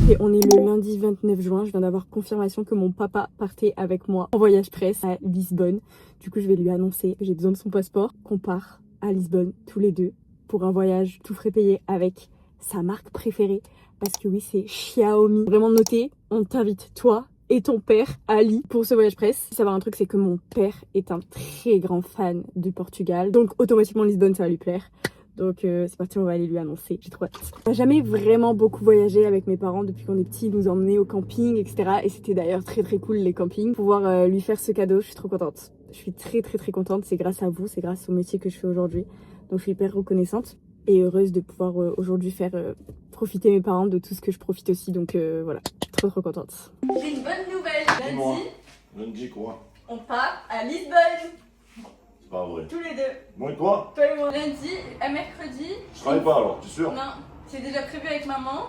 Et on est le lundi 29 juin, je viens d'avoir confirmation que mon papa partait avec moi en voyage presse à Lisbonne. Du coup je vais lui annoncer que j'ai besoin de son passeport, qu'on part à Lisbonne tous les deux pour un voyage tout frais payé avec sa marque préférée. Parce que oui, c'est Xiaomi. Vraiment noté, on t'invite toi et ton père, Ali, pour ce voyage presse. Il faut savoir un truc, c'est que mon père est un très grand fan du Portugal. Donc automatiquement Lisbonne, ça va lui plaire. Donc c'est parti, on va aller lui annoncer. J'ai trop hâte. On n'a jamais vraiment beaucoup voyagé avec mes parents depuis qu'on est petits. Ils nous emmenaient au camping, etc. Et c'était d'ailleurs très cool les campings. Pouvoir lui faire ce cadeau, je suis trop contente. Je suis très contente. C'est grâce à vous, c'est grâce au métier que je fais aujourd'hui. Donc je suis hyper reconnaissante et heureuse de pouvoir aujourd'hui faire profiter mes parents de tout ce que je profite aussi. Donc voilà, trop contente. J'ai une bonne nouvelle. Lundi quoi? On part à Lisbonne. C'est pas vrai. Tous les deux. Moi et toi? Toi et moi. Lundi à mercredi. Je travaille pas alors, tu es sûr? Non, c'est déjà prévu avec maman.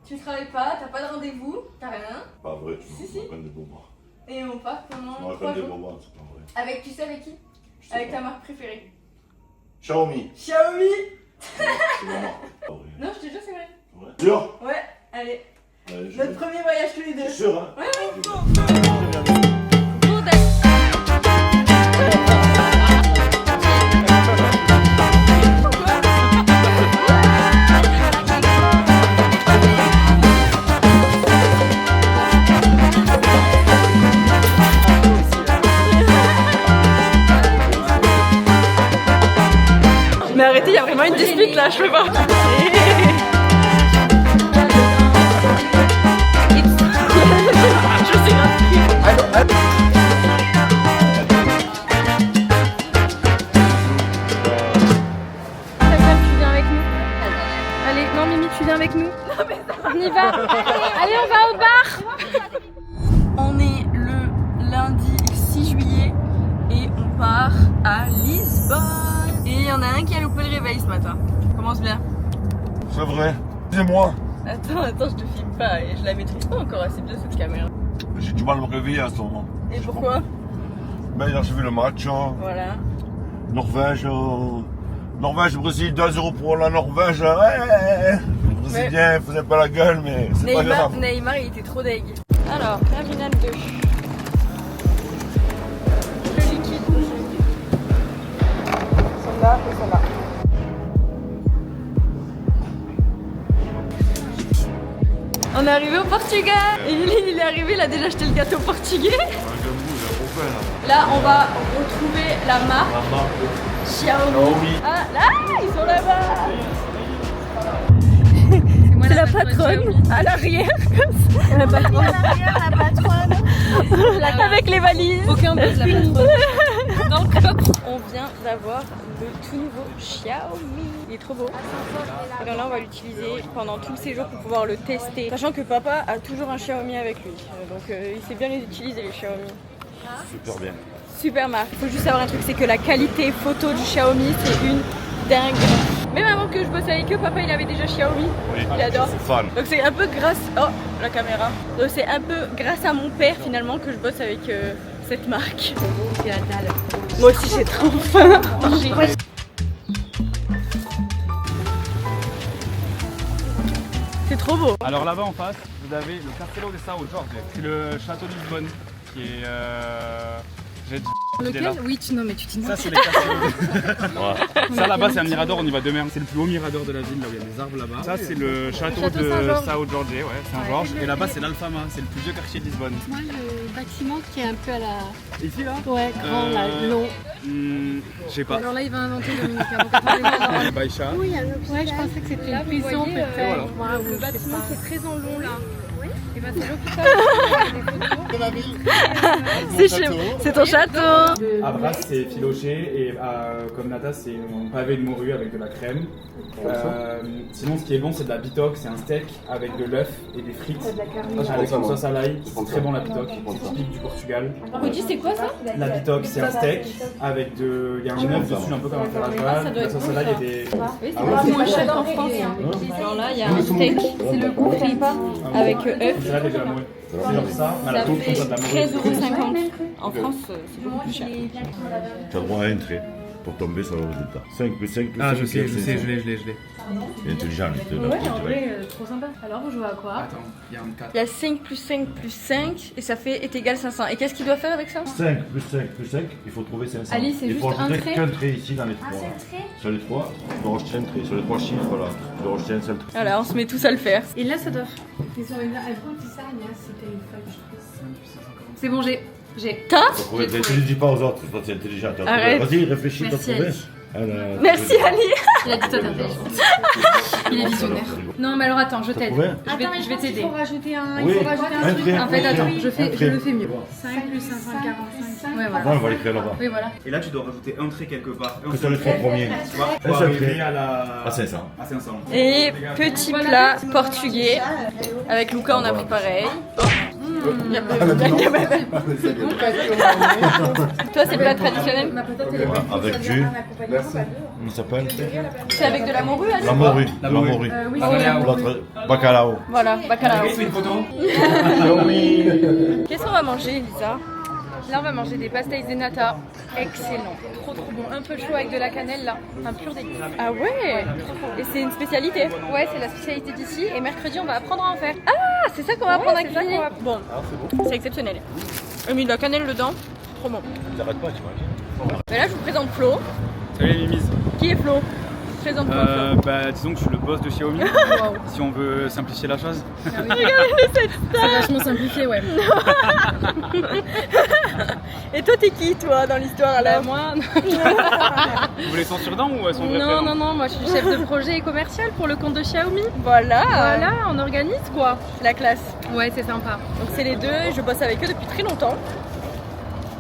Tu travailles pas, t'as pas de rendez-vous, t'as rien. Pas vrai, tu Si. me racontes des bobas. Et on part pendant Tu me 3 racontes des jours. bobas, c'est pas vrai. Avec, tu sais avec qui? Je sais Avec pas. ta marque préférée. Xiaomi. Xiaomi. C'est ma marque. Pas vrai. Non, je te jure, c'est vrai. Ouais. Sûr? Ouais, allez. Allez, je Notre vais. premier voyage tous les deux. T'es sûr, hein? Ouais. Mais arrêtez, il y a vraiment une dispute là, je peux pas. Je sais Tu viens avec nous. Allez, non Mimi, tu viens avec nous. On y va. Allez, on va au bar. On est le lundi 6 juillet et on part à Lisbonne. Et il y en a un qui a loupé le réveil ce matin. Commence bien. C'est vrai. Dis-moi. Attends, je te filme pas et je la maîtrise pas encore assez bien cette caméra. J'ai du mal à me réveiller à ce moment. Et pourquoi? Ben, hier j'ai vu le match. Voilà. Norvège. Norvège-Brésil, 2-0 pour la Norvège. Ouais. Les Brésiliens faisaient pas la gueule, mais c'est pas grave. Neymar il était trop deg. Alors, terminal 2. Le liquide. Celle-là et celle-là. On est arrivé au Portugal. Et il est arrivé, il a déjà acheté le gâteau portugais. Là, on va retrouver la marque Xiaomi. Ah, là, ils sont là-bas. C'est la patronne à l'arrière. La patronne. La patronne. Avec les valises. Aucun buzz, la patronne. Donc, on vient d'avoir le tout nouveau Xiaomi. Il est trop beau. Et donc là, on va l'utiliser pendant tout le séjour pour pouvoir le tester. Sachant que papa a toujours un Xiaomi avec lui. Donc, il sait bien les utiliser, les Xiaomi. Super bien. Super marque. Il faut juste savoir un truc, c'est que la qualité photo du Xiaomi, c'est une dingue. Même avant que je bosse avec eux, papa il avait déjà Xiaomi. Oui. Il adore. Je suis fan. Donc c'est un peu grâce... Oh, la caméra. Donc c'est un peu grâce à mon père finalement que je bosse avec cette marque. C'est la dalle. Moi aussi j'ai trop faim. C'est trop beau. Alors là-bas en face, vous avez le Castelo de São Jorge. C'est le château de Lisbonne qui est... Lequel? Oui, non mais tu t'y Ça c'est les Castelos. Ça là-bas c'est un mirador, on y va demain. C'est le plus haut mirador de la ville, là où il y a des arbres là-bas. Ça c'est le château de São Jorge, ouais, Saint-Georges. Et là-bas c'est l'Alfama, c'est le plus vieux quartier de Lisbonne. Moi le bâtiment qui est un peu à la... Ici là Ouais, grand, là, long. Je sais pas. Alors là il va inventer Dominique. Donc attendez, Baïcha. oui, ouais, je pensais que c'était une prison peut-être. Le bâtiment qui est très en long là. Et ben c'est l'hôpital. C'est ton château. À Brasse c'est filoché et comme Nata c'est un pavé de morue avec de la crème. Sinon ce qui est bon c'est de la bitoque, c'est un steak avec de l'œuf et des frites avec une sauce à l'ail. C'est très bon la bitoque, c'est typique du Portugal. Redis, c'est quoi ça? La bitoque c'est un steak avec il y a un œuf dessus un peu comme un ferragel, la sauce à l'ail et des... Oui, c'est moi chef en France. Alors là il y a un steak, c'est le goût frites avec œuf. C'est là avec de la morue. C'est genre ça, mais à la Ça tombe fait comme ça de la morue. 13,50 €. En France c'est beaucoup plus cher. T'as droit à entrer. pour tomber sur le résultat. 5 plus 5 plus 5. Ah, je sais, je l'ai. Il est intelligent, il Ouais, en vrai, trop sympa. Alors, vous jouez à quoi? Attends, il y a un 4. Il y a 5 plus 5 plus 5 et ça est égal 500. Et qu'est-ce qu'il doit faire avec ça? 5 plus 5 plus 5, il faut trouver 500. Ali, c'est il faut juste un ajouter trait. qu'un trait ici dans les 3. Sur les 3, tu dois rejeter un trait. Sur les 3 chiffres, voilà, tu dois rejeter un seul trait. Voilà, on se met tous à le faire. Et là, ça doit. C'est bon, j'ai. T'as? Tu dois trouver, tu ne dis pas aux autres, toi tu es intelligent. Tu vas Arrête. trouver. Vas-y, réfléchis, tu vas Merci, trouver. Ali. Merci Ali. Il a dit toi t'es intelligent. Il est visionnaire. Non, mais alors attends, je t'aide. trouvé Je vais t'aider. Il faut rajouter un. Oui, Il faut rajouter un un truc. trait. En fait, attends, Oui, je le fais mieux. 5 plus 545. Ouais, Non, voilà. on va l'écrire là-bas. Oui, voilà. Et là, tu dois rajouter un trait quelque part. Que sur les 3 premiers. Tu vois, Un pour seul arriver trait. à 500. À 500. Et petit plat portugais. Avec Luca, on a pris pareil. Il y a pas de- Toi, c'est plat traditionnel? Avec du. Comment ça s'appelle? C'est avec de la morue, Ali? La morue. La morue. L'autre, bacalao. Voilà, bacalao. C'est une photo. Qu'est-ce qu'on va manger, Lisa? Là, on va manger des pastéis de nata. Excellent. Trop bon. Un peu chaud avec de la cannelle, là. Un pur délice. Ah ouais? Et c'est une spécialité? Ouais, c'est la spécialité d'ici. Et mercredi, on va apprendre à en faire. Ah, c'est ça qu'on va apprendre à cuisiner. Bon, c'est exceptionnel. J'ai mis de la cannelle dedans. Trop bon. T'arrêtes pas, tu m'as dit. Mais là, je vous présente Flo. Salut les mises. Qui est Flo? Présente-toi, Flo. Bah, disons que je suis le boss de Xiaomi. Si on veut simplifier la chose. C'est vachement simplifié, ouais. Et toi, t'es qui, toi, dans l'histoire, là? Moi, Vous voulez son dedans ou son vrai prénom? non, moi je suis chef de projet et commercial pour le compte de Xiaomi. Voilà. Voilà, on organise quoi. C'est la classe. Ouais, c'est sympa. Donc, c'est les deux. Je bosse avec eux depuis très longtemps.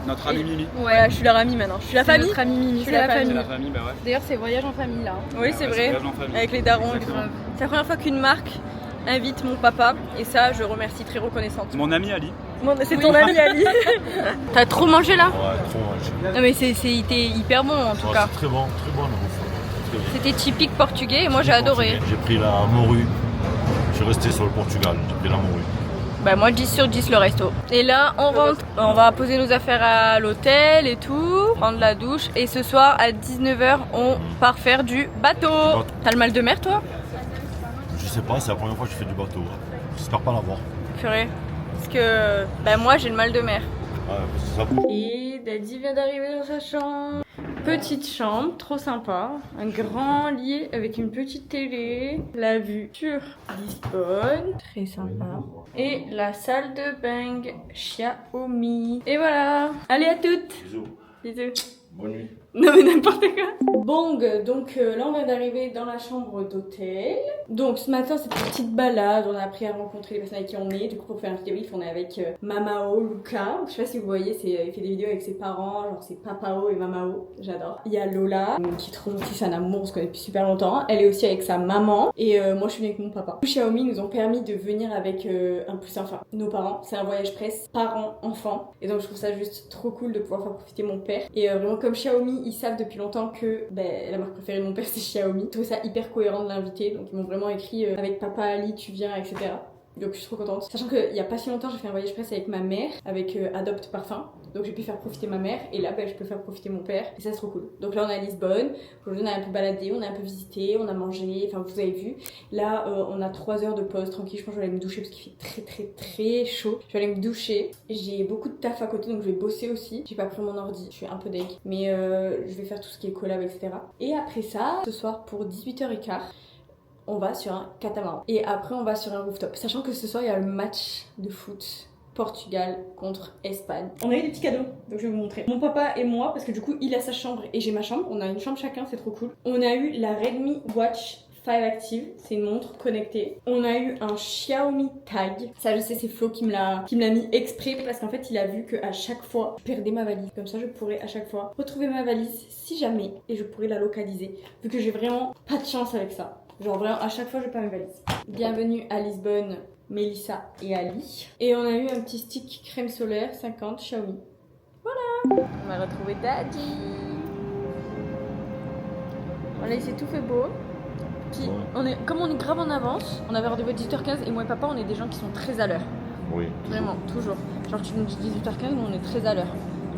Notre ami Mimi. Ouais, je suis leur amie maintenant. Je suis la famille. Notre amie Mimi, Je suis c'est la la famille. C'est la famille, bah ouais. D'ailleurs, c'est voyage en famille là. Oui, c'est Ouais, vrai. voyage en famille. Avec les darons. Exactement. C'est la première fois qu'une marque invite mon papa. Et ça, je remercie, très reconnaissante. Mon ami Ali. C'est ton ami Ali. T'as trop mangé là? Ouais, trop moche. Non, mais c'était hyper bon en tout Ouais, cas. c'est très bon la bouffe. C'était typique portugais et moi j'ai adoré. J'ai pris la morue. Je suis resté sur le Portugal. J'ai pris la morue. Bah moi 10 sur 10 le resto. Et là on rentre, on va poser nos affaires à l'hôtel et tout, prendre la douche. Et ce soir à 19h on part faire du bateau. T'as le mal de mer toi? Je sais pas, c'est la première fois que je fais du bateau. J'espère pas l'avoir. Purée. Parce que bah moi j'ai le mal de mer. Ouais, parce que ça bouge. Et Daddy vient d'arriver dans sa chambre. Petite chambre, trop sympa. Un grand lit avec une petite télé. La vue sur Lisbonne, très sympa. Et la salle de bain Xiaomi. Et voilà. Allez à toutes. Bisous. Bisous. Bonne nuit. Non mais n'importe quoi. Bong, donc là on vient d'arriver dans la chambre d'hôtel. Donc ce matin c'était une petite balade, on a appris à rencontrer les personnes avec qui on est. Du coup pour faire un petit débrief on est avec Mamao, Luca. Je sais pas si vous voyez, il fait des vidéos avec ses parents, genre c'est Papao et Mamao, j'adore. Il y a Lola, qui est trop gentille, c'est un amour, on se connaît depuis super longtemps. Elle est aussi avec sa maman et moi je suis venue avec mon papa. Xiaomi nous ont permis de venir avec un plus enfin nos parents. C'est un voyage presse parents-enfants. Et donc je trouve ça juste trop cool de pouvoir faire profiter mon père. Et vraiment comme Xiaomi ils savent depuis longtemps que la marque préférée de mon père c'est Xiaomi. Je trouve ça hyper cohérent de l'inviter, donc ils m'ont vraiment écrit avec papa Ali tu viens, etc. Donc je suis trop contente. Sachant qu'il y a pas si longtemps j'ai fait un voyage presse avec ma mère, avec Adopt Parfum. Donc j'ai pu faire profiter ma mère et là je peux faire profiter mon père et ça c'est trop cool. Donc là on est à Lisbonne, aujourd'hui on a un peu baladé, on a un peu visité, on a mangé, enfin vous avez vu. Là on a 3 heures de pause tranquille, je pense que je vais aller me doucher parce qu'il fait très chaud. Je vais aller me doucher, j'ai beaucoup de taf à côté donc je vais bosser aussi. J'ai pas pris mon ordi, je suis un peu deg, mais je vais faire tout ce qui est collab etc. Et après ça, ce soir pour 18h15, on va sur un catamaran. Et après, on va sur un rooftop. Sachant que ce soir, il y a le match de foot Portugal contre Espagne. On a eu des petits cadeaux, donc je vais vous montrer. Mon papa et moi, parce que du coup, il a sa chambre et j'ai ma chambre. On a une chambre chacun, c'est trop cool. On a eu la Redmi Watch 5 Active, c'est une montre connectée. On a eu un Xiaomi Tag. Ça, je sais, c'est Flo qui me l'a mis exprès parce qu'en fait, il a vu qu'à chaque fois, je perdais ma valise. Comme ça, je pourrais à chaque fois retrouver ma valise si jamais et je pourrais la localiser. Vu que j'ai vraiment pas de chance avec ça. Genre vraiment, à chaque fois, je perds mes valises. Bienvenue à Lisbonne, Mélissa et Ali. Et on a eu un petit stick crème solaire 50 Xiaomi. Voilà. On a retrouvé Daddy. On a laissé tout fait beau. Puis, comme on est grave en avance, on avait rendez-vous à 18h15 et moi et papa, on est des gens qui sont très à l'heure. Oui. Vraiment, toujours. Genre tu nous dis 18h15, nous on est très à l'heure.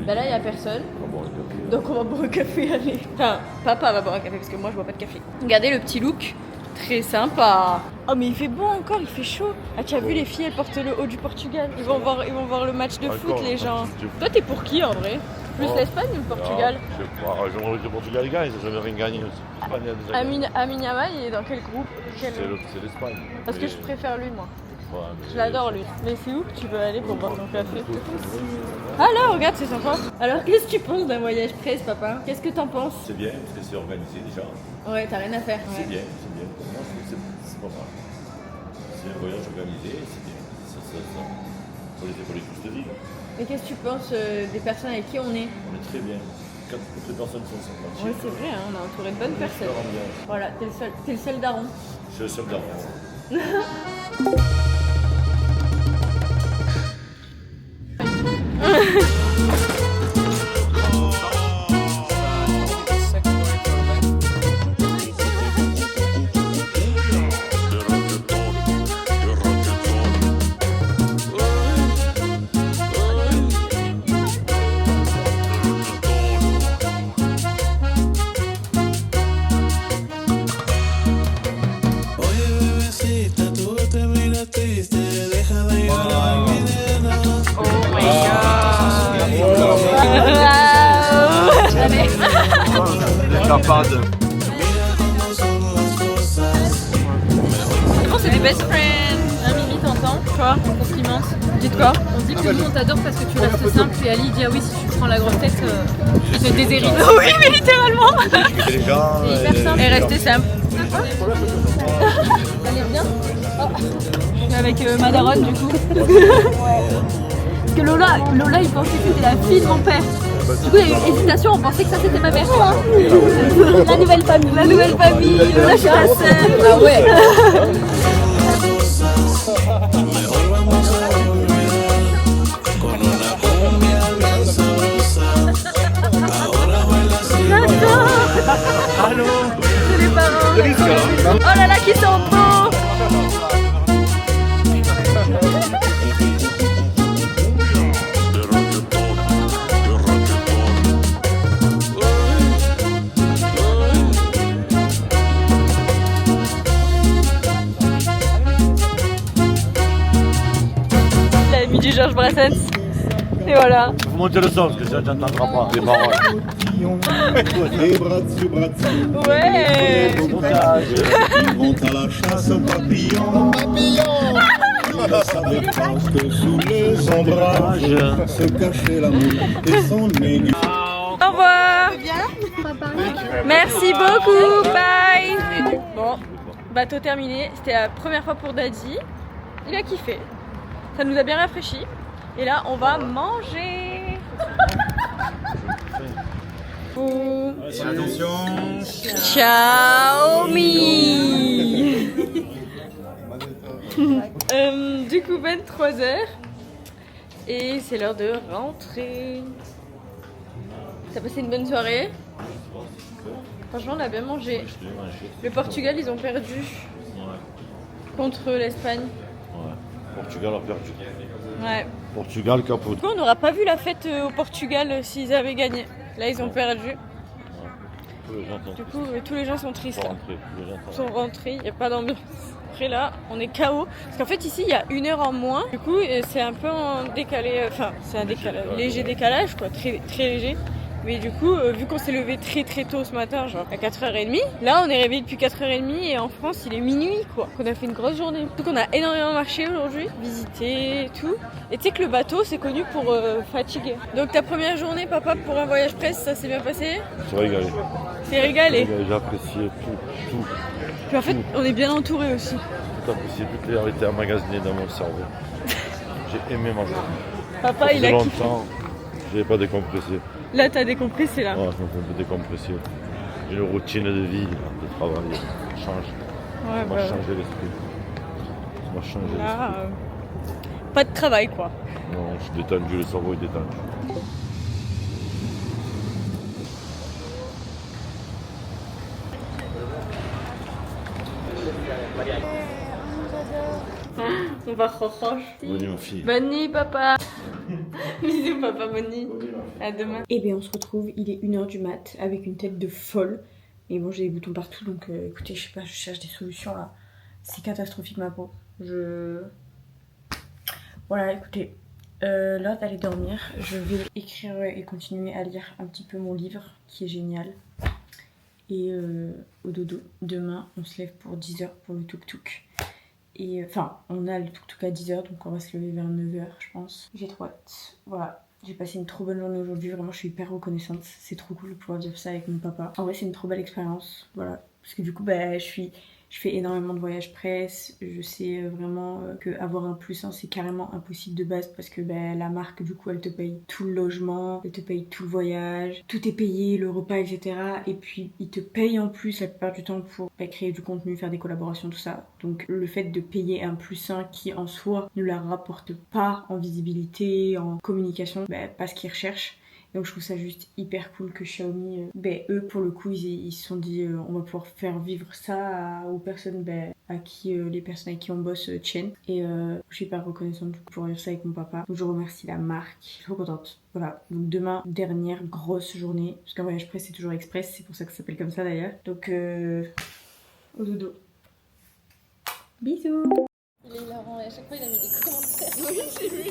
Bah là, il y a personne. On va boire un café. Donc on va boire un café, allez. Enfin, papa va boire un café parce que moi je bois pas de café. Regardez le petit look, très sympa. Oh mais il fait bon encore, il fait chaud. Ah tu as vu les filles, elles portent le haut du Portugal. Ils vont voir le match de foot les gens. Toi t'es pour qui en vrai? Plus l'Espagne ou le Portugal? Je sais pas, j'aimerais que le Portugal gagne, ça jamais rien gagné aussi. L'Espagne a déjà gagné. Amin Yamal, il est dans quel groupe? C'est l'Espagne. Parce que je préfère lui moi. Ouais, mais- Je l'adore lui. Mais c'est où que tu veux aller pour boire ton café? Ah là, regarde, c'est sympa. Alors qu'est-ce que tu penses d'un voyage presse, papa? Qu'est-ce que t'en penses? C'est bien, parce que c'est organisé déjà. Ouais, t'as rien à faire. C'est bien, c'est bien. Pour moi, c'est pas mal. C'est un voyage organisé, c'est bien. Faut les tous de vivre. Mais qu'est-ce que tu penses des personnes avec qui on est? On est très bien. Toutes les personnes sont sympathiques. Ouais, c'est vrai, hein, on a entouré de bonnes personnes. Super ambiance. Voilà, t'es le seul daron. Je suis le seul d'avant. Oye, bebecita, tú te miras triste, deja de llorar, mi nena. Mira cómo son las cosas. On c'est des best friends. Mimi, t'entends? Quoi? On complimente. Dites quoi? On dit que nous on t'adore parce que tu restes simple et Ali dit ah oui si tu prends la grosse tête, je te déshérite. Oui mais littéralement. Les gens. C'est hyper simple. Et restez simple. Ça a l'air bien. Avec ma daronne du coup. Parce que Lola il pensait que c'était la fille de mon père. Du coup il y a eu une hésitation, on pensait que ça c'était ma mère. La nouvelle famille. La nouvelle famille. Lola je suis la seule. Ah ouais. Mejor vamos a olvidar con una cumbia bien sabrosa. Ahora baila así. C'est les parents. Oh là là qui sont beaux. La mis du Georges Brassens. Et voilà. Faut monter le son, parce que ça, t'entendras pas. Les paroles. Les bras dessus, bras dessous. Ouais. Montage. Ils vont à la chasse aux papillons. Ils ne savaient pas que sous les ombrages se cachait l'amour et son aiguille. Au revoir. Merci beaucoup. Bye. Bon, bateau terminé. C'était la première fois pour Daddy. Il a kiffé. Ça nous a bien rafraîchi. Et là, on va manger. Attention. Ciao mi. Du coup 23h et c'est l'heure de rentrer. T'as passé une bonne soirée? Franchement on a bien mangé. Le Portugal ils ont perdu contre l'Espagne. Ouais. Portugal a perdu. Ouais. Portugal capote. Du coup on n'aura pas vu la fête au Portugal s'ils avaient gagné. Là ils ont perdu. Du coup tous les gens sont tristes là. Ils sont rentrés, il n'y a pas d'ambiance. Après là, on est KO. Parce qu'en fait ici, il y a 1 heure en moins. Du coup, c'est un peu en décalé. Enfin, c'est un léger décalage, quoi. Très, très léger. Mais du coup, vu qu'on s'est levé très très tôt ce matin, genre à 4h30, là on est réveillé depuis 4h30 et en France il est minuit quoi. Donc on a fait une grosse journée. Donc on a énormément marché aujourd'hui, visité et tout. Et tu sais que le bateau c'est connu pour fatiguer. Donc ta première journée papa pour un voyage presse, ça s'est bien passé? C'est régalé. C'est régalé. J'ai apprécié tout. Puis en fait on est bien entouré aussi. Tout apprécié, toutes les réalités emmagasinées dans mon cerveau. J'ai aimé ma journée. Papa il Ça a faisait kiffé. longtemps, j'avais pas décompressé. Là t'as décompressé là. Ouais, je me fais un peu décompresser. J'ai une routine de vie, de travail. Ça change. Ouais, Ça m'a changé l'esprit. Ça m'a changé l'esprit. Là, pas de travail quoi. Non, je suis détendu, le cerveau est détendu. On va croche. Bonne nuit ma fille. Bonne nuit papa. Bisous papa Moni. À demain. Et bien on se retrouve, il est 1h du mat avec une tête de folle. Et bon j'ai des boutons partout donc écoutez je sais pas, je cherche des solutions là. C'est catastrophique ma peau. Voilà écoutez, l'heure d'aller dormir. Je vais écrire et continuer à lire un petit peu mon livre qui est génial. Et au dodo, demain on se lève pour 10h pour le tuk-tuk. Et enfin on a le tuk-tuk à 10h donc on va se lever vers 9h je pense. J'ai trop hâte. Voilà. J'ai passé une trop bonne journée aujourd'hui, vraiment je suis hyper reconnaissante. C'est trop cool de pouvoir dire ça avec mon papa. En vrai c'est une trop belle expérience, voilà. Parce que du coup bah, je fais énormément de voyages presse. Je sais vraiment qu'avoir un +1 c'est carrément impossible de base parce que bah, la marque du coup elle te paye tout le logement, elle te paye tout le voyage, tout est payé, le repas etc. Et puis ils te payent en plus la plupart du temps pour bah, créer du contenu, faire des collaborations, tout ça. Donc le fait de payer un +1 qui en soi ne leur rapporte pas en visibilité, en communication, bah, pas ce qu'ils recherchent. Donc je trouve ça juste hyper cool que Xiaomi, eux pour le coup ils se sont dit on va pouvoir faire vivre ça aux personnes à qui les personnes avec qui on bosse tiennent. Et je suis hyper reconnaissante du coup pour dire ça avec mon papa. Donc je remercie la marque, je suis trop contente. Voilà, donc demain dernière grosse journée, parce qu'un voyage presse c'est toujours express, c'est pour ça que ça s'appelle comme ça d'ailleurs. Donc au dodo. Bisous. Il est hilarant et à chaque fois il a mis des commentaires. Oui j'ai vu.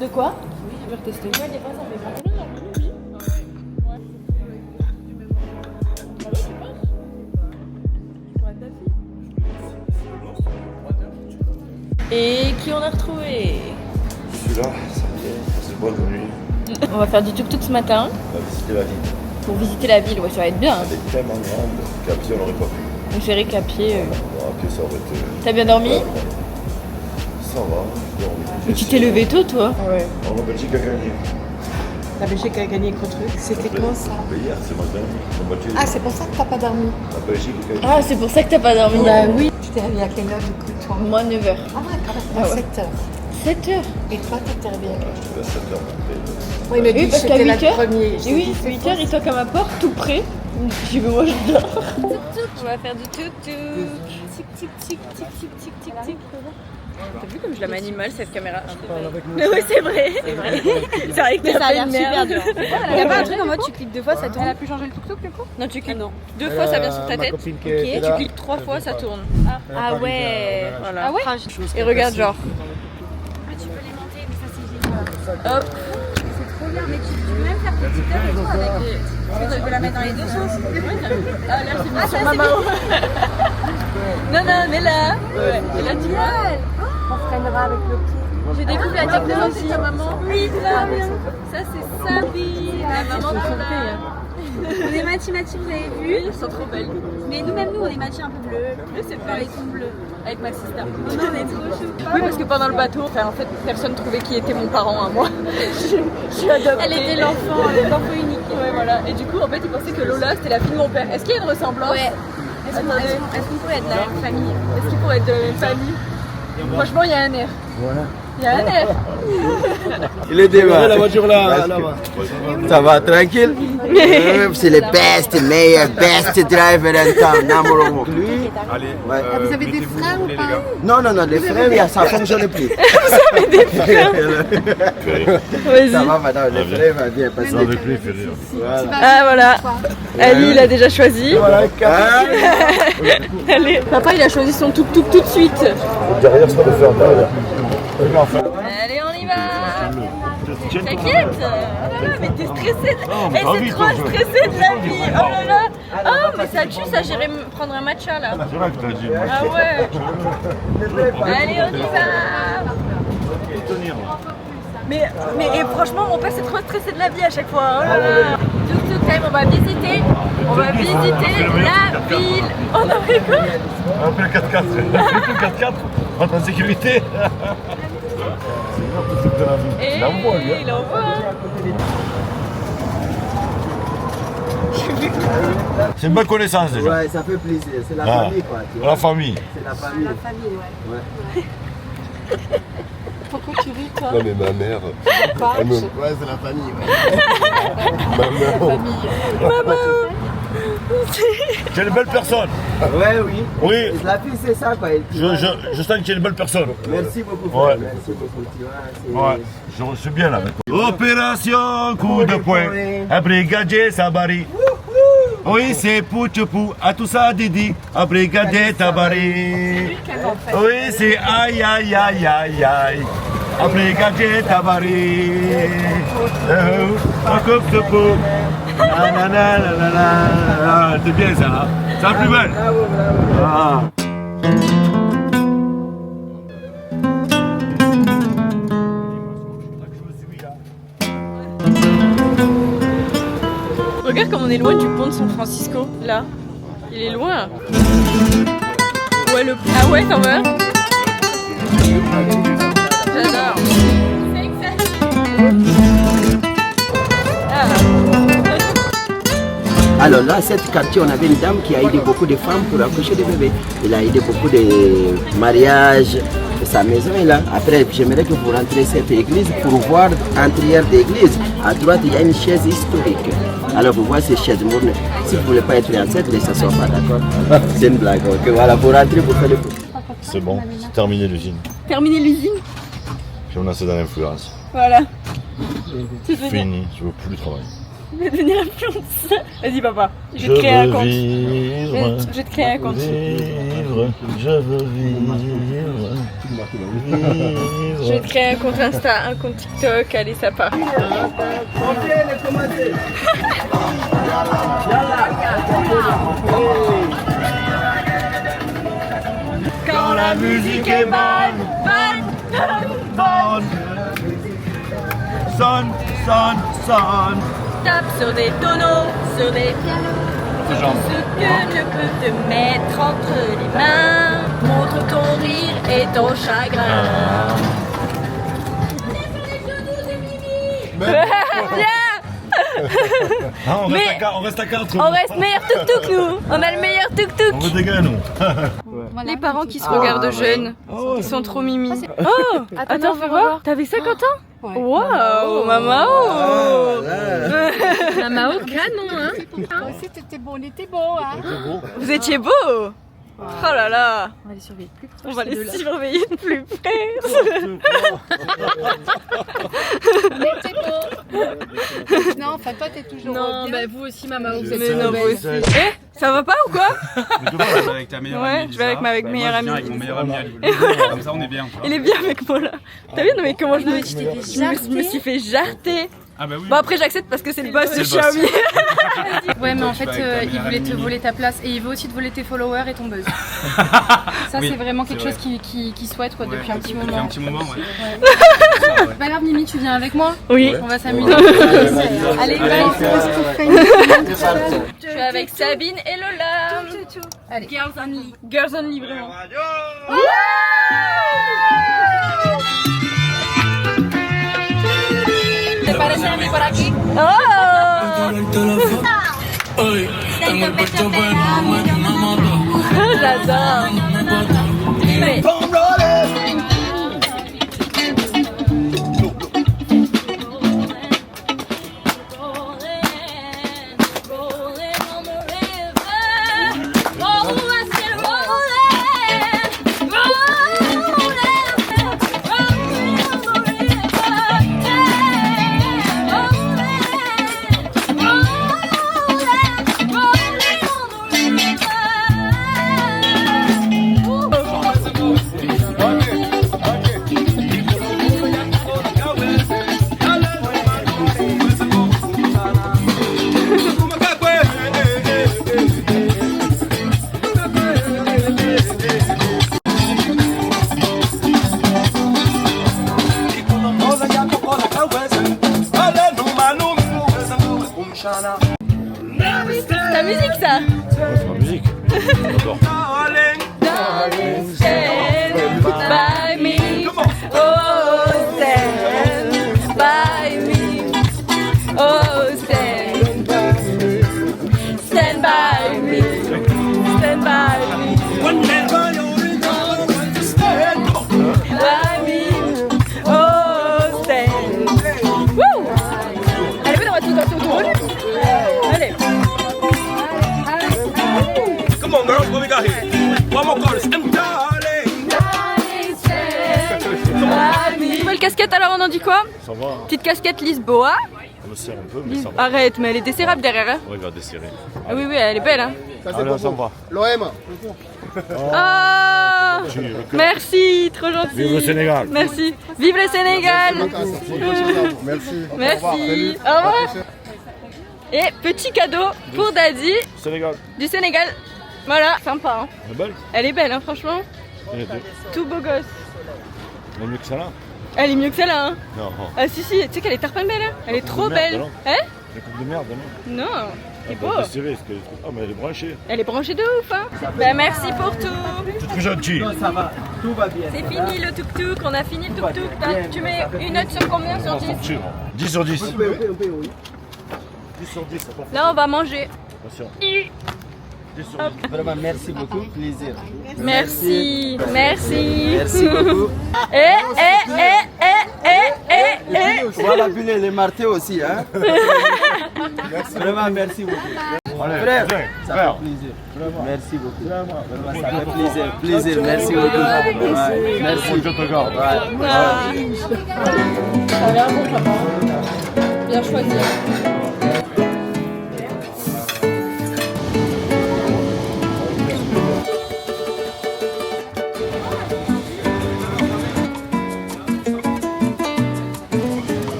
De quoi? Oui, je vais retester. Ouais des fois ça fait pas. Et qui on a retrouvé? Celui-là, ça y est, c'est bonne nuit. On va faire du tuk-tuk ce matin On va visiter la ville. pour visiter la ville. Ouais, ça va être bien. Elle est tellement grande qu'à pied on n'aurait pas pu. On ferait qu'à pied. Bon, à pied ça aurait été. T'as bien dormi? Ouais, ça va. Mais tu t'es levé tôt toi? Ouais. La Belgique a gagné. La Belgique a gagné contre eux. C'était quand ça? Hier, c'est matin. Ah, c'est pour ça que t'as pas dormi? La Belgique a gagné. Ah, c'est pour ça que t'as pas dormi? Bah oui. Tu t'es réveillé à quelle heure du coup toi? Moi 9h. Ah ouais, quand même, à 7h. 7h? Et toi, t'étais réveillé à quelle heure? Je suis à 7h après. Oui, il m'a Oui, dit parce que qu'à j'étais là 8h. le premier. Et oui, 8h, il toque à ma porte, tout près. J'ai dit, mais moi je dors. On va faire du tuk-tuk. Tic, tic, tic, tic, tic, tic, tic, tic. T'as vu comme je la manie mal cette caméra? Mais oui, c'est vrai. C'est vrai. C'est vrai que t'as fait une merde. Y'a pas un truc en mode tu cliques 2 fois ça tourne? Elle a pu changer le tuk-tuk du coup? Non, tu cliques 2 fois, ça vient sur ta tête. Ok, tu cliques 3 fois, ça tourne. Ah ouais. Voilà. Ah ouais? Et regarde, genre. Ah tu peux les monter mais ça c'est génial. Hop. C'est trop bien mais tu peux même faire petite heure et tout avec les... Tu peux la mettre dans les deux sens. Ah là, c'est bien sur ma main. Non, non, mais là. Ouais. Et là, tu vois. On freinera avec le pied. J'ai découvert la technologie aussi, ta maman. Oui, là. Ça, c'est Sabine, la maman de la... On est mati, vous avez vu? Elles sont trop belles. Mais nous-mêmes, nous, on est mati un peu bleu. Bleu, c'est pas les tons bleus. Avec ma sister. Non, on est trop chou. Oui, parce que pendant le bateau, en fait, personne trouvait qui était mon parent à moi. Je suis adoptée. Elle était l'enfant unique. Ouais, voilà. Et du coup, en fait, ils pensaient que Lola, c'était la fille de mon père. Est-ce qu'il y a une ressemblance? Ouais. Est-ce qu'on pourrait être de la même famille? Est-ce qu'il pourrait être de la même famille? Franchement, il y a un air. Voilà. Il y a un air. Il est démarré. La voiture là-bas. Ça va, tranquille? C'est le best, meilleur, best driver in town, number one. Lui, Allez, ouais. Vous avez des freins ou pas? Non, non, non, les freins, ça ne fonctionne plus. Vas-y. Ça va, madame, les freins, va bien passer. avec lui, il fait rire. Voilà. Ah, voilà. Ali, il a déjà choisi. Voilà, Allez. Papa, il a choisi son tuk-tuk tout de suite. Derrière, ça va faire mal. Allez, on y va. T'inquiète. Oh là là, mais t'es stressée. Non, mais Eh, pas c'est vite, trop hein, stressé de la vie. Oh là là. Oh, mais ça tue, ça, j'irai me prendre un matcha là. C'est vrai que t'as dit. Ah ouais. Allez, on y va. Tenir. Mais et franchement, mon père c'est trop stressé de la vie à chaque fois. Oh là là. Tuk-tuk time, on va visiter la ville. On a fait quoi? On a pris le 4x4. Le 4x4, on est en sécurité. C'est bien tout de la vie. Et Il envoie, lui. il envoie. C'est une bonne connaissance déjà. Ouais, ça fait plaisir. C'est la Ah. famille, quoi. tu vois. La famille. C'est la famille. Pourquoi tu ris toi? Non mais ma mère, Pas. elle me... Ouais, c'est la famille, ouais. Ma mère. Maman. Tu es une belle personne. Ouais, oui. Oui. La fille, c'est ça, quoi. Je sens que tu es une belle personne. Merci beaucoup, frère. Ouais. Merci beaucoup. Tu vois, Ouais, je suis bien là maintenant. Opération coup de poing. Un brigadier Sabari. Oui, c'est Pouchepou. À tout ça, Didi. Un brigadier Tabari. Oui, c'est aïe, aïe, aïe, aïe, aïe. Un brigadier Tabari. Un coupe de pou. C'est bien ça, hein? C'est la plus belle. Bravo, bravo. Ah. Regarde comme on est loin du pont de San Francisco, là. Il est loin. Ouais, le... Ah ouais, quand même. J'adore. Alors là, cette quartier, on avait une dame qui a aidé beaucoup de femmes pour accoucher des bébés. Il a aidé beaucoup de mariages. Sa maison est là. Après, j'aimerais que vous rentrez cette église pour voir l'intérieur d'église. À droite, il y a une chaise historique. Alors vous voyez ces chaises modernes. Si vous ne voulez pas être enceinte, ne s'assoit pas, d'accord? C'est une blague. Ok, voilà, vous rentrez, vous faites le coup. C'est bon, c'est terminé l'usine. Terminer l'usine. J'ai menacé dans l'influence. Voilà. Fini, je veux plus travailler. Je vais devenir influenceuse. Vas-y papa, je vais te créer un compte. Vivre, Je vais te créer un compte. vivre, je veux vivre. Je vais te créer un compte Insta, un compte TikTok, allez ça part. Quand la musique est bonne, bonne. Sonne, sonne, sonne. Tape sur des tonneaux, sur des pianos. C'est genre. Ce que je peux te mettre entre les mains. Montre ton rire et ton chagrin. Ah, on, Mais- reste à 4. On reste meilleur tuk-tuk nous. On a le meilleur On tuk-tuk. veut des gars, nous. Les parents qui se regardent jeunes, ils sont trop mimi. Oh, attends, fais voir. T'avais 50 ans? Waouh, maman. Mamao canon, hein. On était beau, hein. Vous étiez beau. Oh là là. On va les surveiller de plus près. On va les surveiller de plus près. On était beau. Non, enfin, toi, t'es toujours Non, bien. bah vous aussi, Mamao, vous êtes Mais non, belle. vous aussi. Eh, ça va pas ou quoi? Mais toi, tu vas avec ta meilleure Ouais, amie. je vais avec ma Elisa. meilleure Moi, je viens amie. avec mon meilleur ami Ali. Comme ça, on est bien. tu vois. Il est bien avec moi là. T'as vu, non mais comment je me suis fait jarter. Ah bah oui. Bon après j'accepte parce que c'est le boss de C'est le boss. Xiaomi. Ouais, mais en Tu fait, vas avec ta il meilleure voulait te amie. voler ta place et il veut aussi te voler tes followers et ton buzz. Ça, Oui, c'est vraiment quelque c'est chose qu'il souhaite quoi, Ouais, depuis un petit Depuis moment. un petit moment, ouais. C'est pas grave, Mimi, tu viens avec moi? Oui. On va s'amuser. Allez, Allez, je suis avec Sabine et Lola. Allez. Girls only. Girls only vraiment. ¿Te parece a mí por aquí? Oh, Hoy tengo el pecho pero no me moto. j'adore. Mais- Ta musique ça. C'est ma musique. J'adore. Darling, stand by me. Oh, stand by me. Oh, stand by me. Stand by me. By me. Oh, stand. Woo! Allez, venez, on va tout autour. Allez. casquette alors, on en dit quoi? Ça va, hein. Petite casquette Lisboa. On me serre un peu, mais ça va. Arrête, mais elle est desserrable derrière. Hein. On va desserrer. Ah oui, oui, elle est belle. Hein. Allez, ça va. L'OM. Ah, merci, trop gentil. Vive le Sénégal. Merci. Vive le Sénégal. Merci. Merci. Au revoir. Et petit cadeau pour Daddy Sénégal. du Sénégal. Voilà, sympa. Hein. Elle est belle. Elle est belle, hein, franchement. Elle est belle. Tout beau gosse. Elle est mieux que ça là. Elle est mieux que celle-là. Hein. Non. Ah si, si, tu sais qu'elle est tarpin belle. Hein. Elle est trop de belle. merde, alors. Hein? La coupe de merde, non? Non, c'est beau. Desserrer, parce qu'elle est trop... Ah, mais elle est branchée. Elle est branchée de ouf. Hein. Ben, merci pour tout. C'est très gentil. Ça va, tout va bien. C'est fini le tuk-tuk, on a fini le tuk-tuk. Tu mets une note sur combien sur 10? 10 sur 10. 10 sur 10, ça part. Là, on va manger. Attention. 10 sur 10. Vraiment, merci beaucoup, plaisir. Merci, merci. Merci beaucoup. Voilà, puis les marteaux aussi, hein. Vraiment, merci beaucoup. Allez, Frère, viens, ça frère. fait plaisir. Merci beaucoup. Vraiment, ça fait plaisir. Plaisir, merci beaucoup. Ouais, merci. Je te regarde. Ouais. Ça avait un bon papa. Bien choisi.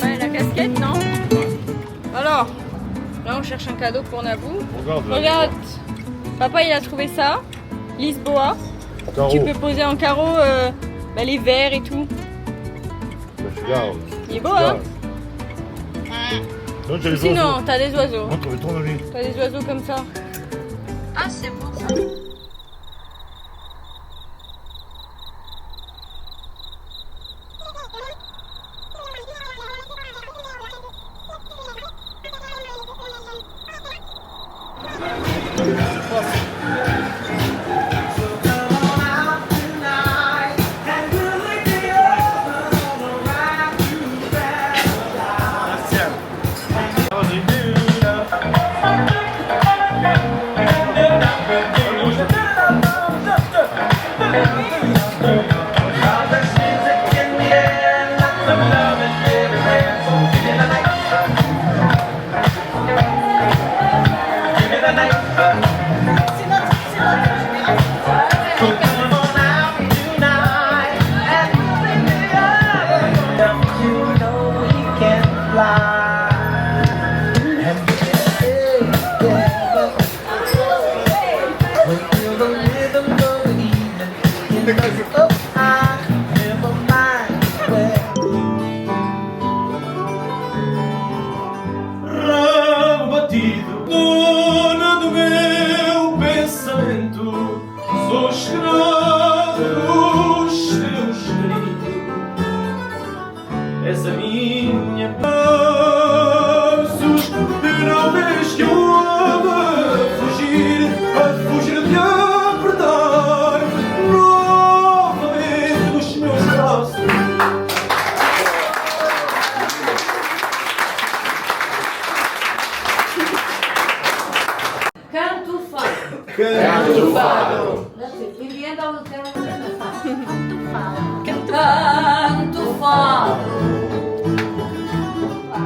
Ouais, la casquette, non? Alors, là on cherche un cadeau pour Nabou. Regarde là. Regarde, papa il a trouvé ça, Lisboa. Carreau. Tu peux poser en carreau les verres et tout. Regarde. Il est beau, hein? Non, j'ai les Sinon, oiseaux. t'as des oiseaux. Montre le tournevis. T'as des oiseaux comme ça. Ah, c'est beau ça. Batido, dona do meu pensamento, sou escravo dos teus gritos. És a minha passos, de não vez que eu amo a fugir de apertar novamente nos meus braços. Canto fado. Canto fado. Ninguém dá o tema canto fado. Canto fado.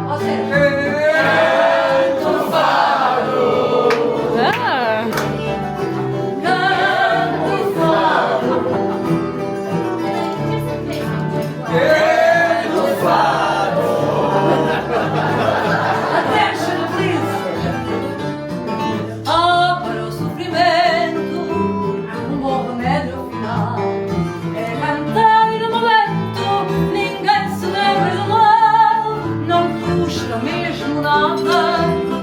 Ou seja, canto fado. Ah! Canto fado. Canto fado. Attention, please. Para o sofrimento, bom remédio final é cantar e no momento ninguém se lembra do mal. Não custa mesmo nada,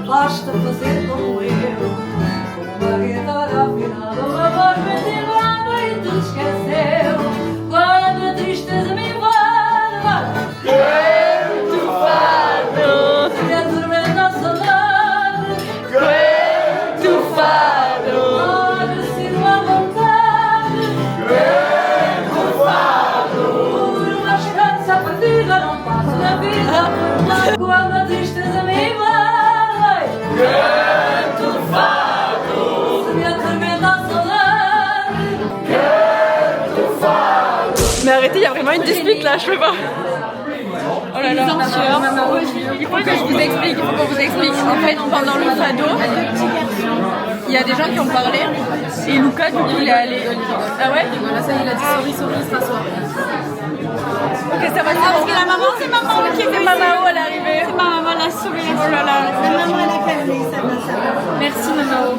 basta fazer como eu. Com uma guitarra afinada, uma voz bem timbrada e tudo esqueceu. Quando a tristeza me invade, canto fado. Se atormenta a saudade, canto fado. Olha, sinto a vontade, canto fado. Por uma esperança perdida não passa na vida. Quando a tristeza me invade, Moi, une dispute là, je peux pas. Oh là là, il faut que je vous explique, il faut qu'on vous explique. En fait, pendant le fado, il y a des gens qui ont parlé et Lucas, du coup, il est allé. Ah ouais? Voilà, ça, il a dit sorry, il sera soir. Ok, ça va. Parce que la maman, c'est maman qui est Mamao à l'arrivée. C'est ma maman, la souris. Oh là là. La maman, elle est calmée, ça va. Merci Mamao.